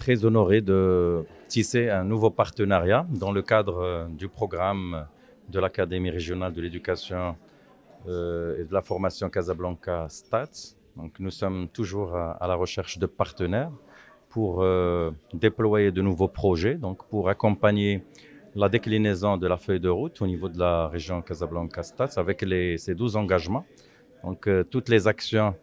très honoré de tisser un nouveau partenariat dans le cadre du programme de l'Académie régionale de l'éducation et de la formation Casablanca STATS. Donc, nous sommes toujours à la recherche de partenaires pour déployer de nouveaux projets, donc pour accompagner la déclinaison de la feuille de route au niveau de la région Casablanca STATS avec ces 12 engagements. Donc, toutes les actions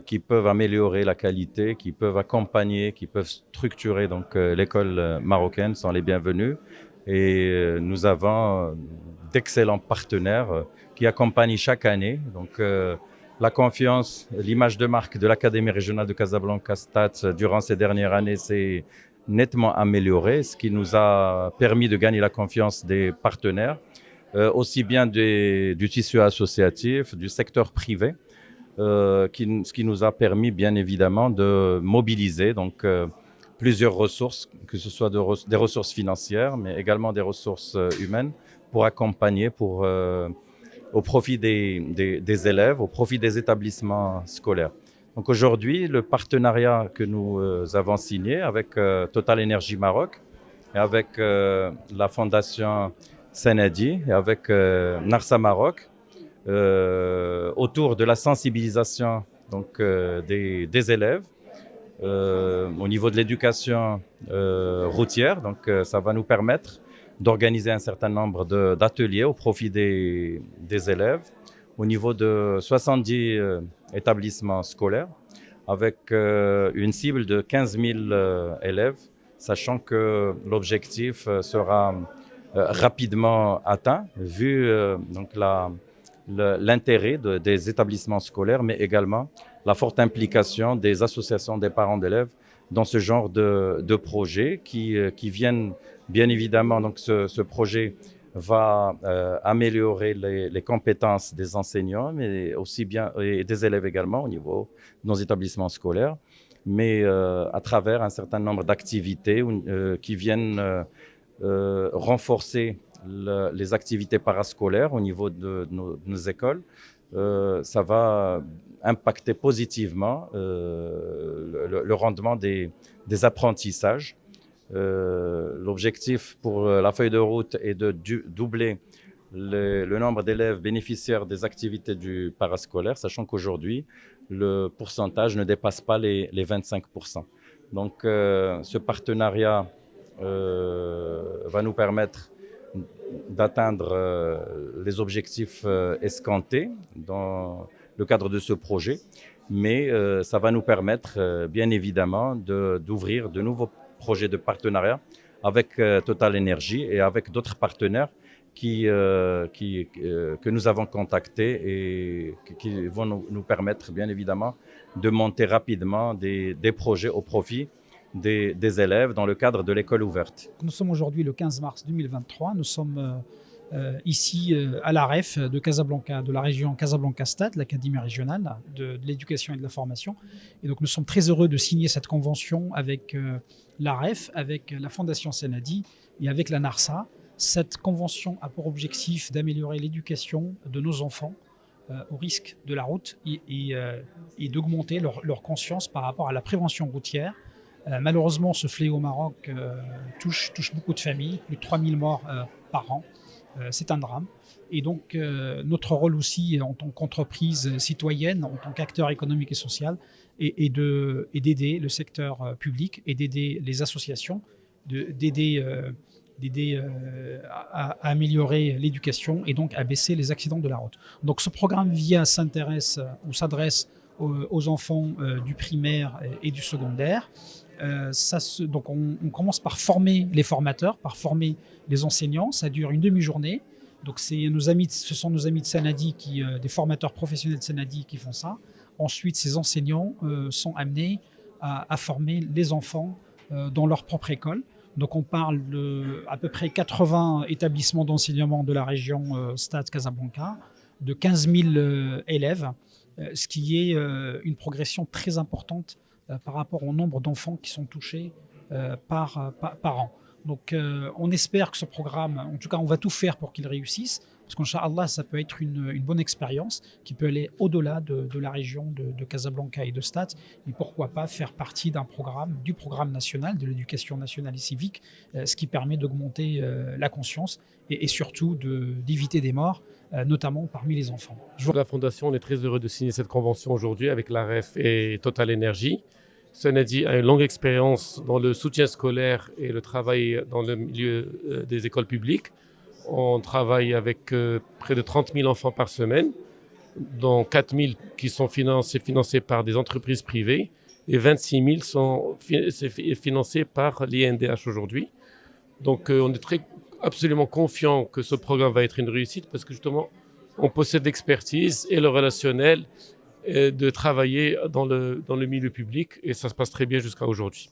qui peuvent améliorer la qualité, qui peuvent accompagner, qui peuvent structurer l'école marocaine sont les bienvenues. Et nous avons d'excellents partenaires qui accompagnent chaque année. Donc, la confiance, l'image de marque de l'Académie régionale de Casablanca STATS durant ces dernières années s'est nettement améliorée, ce qui nous a permis de gagner la confiance des partenaires, aussi bien du tissu associatif, du secteur privé, ce qui nous a permis bien évidemment de mobiliser plusieurs ressources, que ce soit des ressources financières, mais également des ressources humaines pour accompagner, au profit des élèves, au profit des établissements scolaires. Donc aujourd'hui, le partenariat que nous avons signé avec Total Energy Maroc et avec la Fondation Senadi et avec Narsa Maroc, autour de la sensibilisation des élèves au niveau de l'éducation routière. Donc, ça va nous permettre d'organiser un certain nombre d'ateliers au profit des élèves au niveau de 70 établissements scolaires avec une cible de 15 000 élèves, sachant que l'objectif sera rapidement atteint vu l'intérêt des établissements scolaires, mais également la forte implication des associations des parents d'élèves dans ce genre de projets qui viennent bien évidemment. Donc ce projet va améliorer les compétences des enseignants, mais aussi bien et des élèves également au niveau de nos établissements scolaires, mais à travers un certain nombre d'activités qui viennent renforcer les activités parascolaires au niveau de nos écoles. Ça va impacter positivement le rendement des apprentissages. L'objectif pour la feuille de route est de doubler le nombre d'élèves bénéficiaires des activités du parascolaire, sachant qu'aujourd'hui, le pourcentage ne dépasse pas les 25%. Donc, ce partenariat va nous permettre d'atteindre les objectifs escomptés dans le cadre de ce projet, mais ça va nous permettre bien évidemment d'ouvrir de nouveaux projets de partenariat avec Total Energy et avec d'autres partenaires que nous avons contactés et qui vont nous permettre bien évidemment de monter rapidement des projets au profit des élèves dans le cadre de l'école ouverte. Nous sommes aujourd'hui le 15 mars 2023. Nous sommes ici à la REF de Casablanca, de la région Casablanca-Stade, l'Académie régionale de l'éducation et de la formation. Et donc nous sommes très heureux de signer cette convention avec la REF, avec la Fondation Senadi et avec la NARSA. Cette convention a pour objectif d'améliorer l'éducation de nos enfants au risque de la route et d'augmenter leur conscience par rapport à la prévention routière. Malheureusement, ce fléau au Maroc touche beaucoup de familles, plus de 3000 morts par an. C'est un drame. Et donc, notre rôle aussi en tant qu'entreprise citoyenne, en tant qu'acteur économique et social, est d'aider le secteur public et d'aider les associations, d'aider à améliorer l'éducation et donc à baisser les accidents de la route. Donc, ce programme s'adresse aux enfants du primaire et du secondaire. Donc on commence par former les formateurs, par former les enseignants. Ça dure une demi-journée. Donc ce sont nos amis de Senadi, des formateurs professionnels de Senadi qui font ça. Ensuite, ces enseignants sont amenés à former les enfants dans leur propre école. Donc on parle de à peu près 80 établissements d'enseignement de la région Stade Casablanca, de 15 000 élèves, ce qui est une progression très importante par rapport au nombre d'enfants qui sont touchés par an. Donc on espère que ce programme, en tout cas on va tout faire pour qu'il réussisse. parce qu'Inch'Allah, ça peut être une bonne expérience qui peut aller au-delà de la région de Casablanca et de Stade, et pourquoi pas faire partie du programme national de l'éducation nationale et civique, ce qui permet d'augmenter la conscience et surtout d'éviter des morts, notamment parmi les enfants. La Fondation, on est très heureux de signer cette convention aujourd'hui avec l'AREF et Total Energy. Sonadi a une longue expérience dans le soutien scolaire et le travail dans le milieu des écoles publiques. On travaille avec près de 30 000 enfants par semaine, dont 4 000 qui sont financés par des entreprises privées et 26 000 sont financés par l'INDH aujourd'hui. Donc on est absolument confiant que ce programme va être une réussite parce que justement, on possède l'expertise et le relationnel de travailler dans le milieu public et ça se passe très bien jusqu'à aujourd'hui.